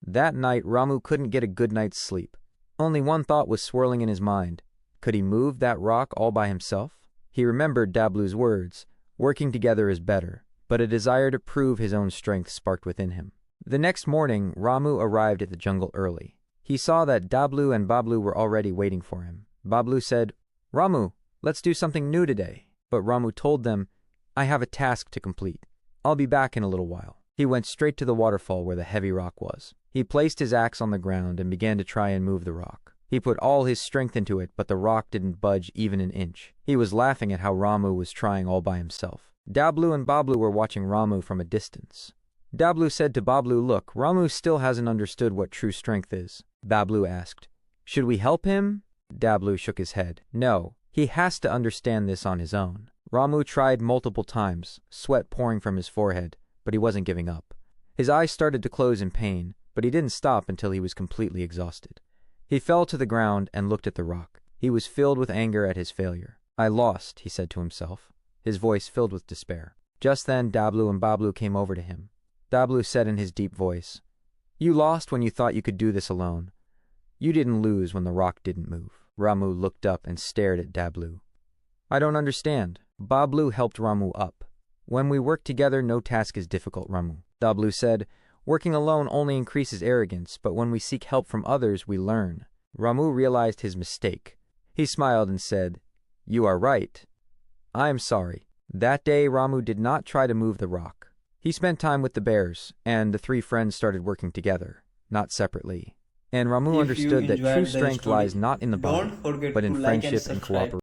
That night, Ramu couldn't get a good night's sleep. Only one thought was swirling in his mind. Could he move that rock all by himself? He remembered Dablu's words, working together is better, but a desire to prove his own strength sparked within him. The next morning, Ramu arrived at the jungle early. He saw that Dablu and Bablu were already waiting for him. Bablu said, "Ramu, let's do something new today." But Ramu told them, "I have a task to complete. I'll be back in a little while." He went straight to the waterfall where the heavy rock was. He placed his axe on the ground and began to try and move the rock. He put all his strength into it, but the rock didn't budge even an inch. He was laughing at how Ramu was trying all by himself. Dablu and Bablu were watching Ramu from a distance. Dablu said to Bablu, "Look, Ramu still hasn't understood what true strength is." Bablu asked, "Should we help him?" Dablu shook his head. "No, he has to understand this on his own." Ramu tried multiple times, sweat pouring from his forehead, but he wasn't giving up. His eyes started to close in pain, but he didn't stop until he was completely exhausted. He fell to the ground and looked at the rock. He was filled with anger at his failure. "I lost," he said to himself, his voice filled with despair. Just then, Dablu and Bablu came over to him. Dablu said in his deep voice, "You lost when you thought you could do this alone. You didn't lose when the rock didn't move." Ramu looked up and stared at Dablu. "I don't understand." Bablu helped Ramu up. "When we work together, no task is difficult, Ramu." Dablu said, "Working alone only increases arrogance, but when we seek help from others, we learn." Ramu realized his mistake. He smiled and said, "You are right. I am sorry." That day, Ramu did not try to move the rock. He spent time with the bears, and the three friends started working together, not separately. And Ramu If you understood that true enjoyed the strength story, lies not in the body, don't forget but to in like and friendship and subscribe. cooperation.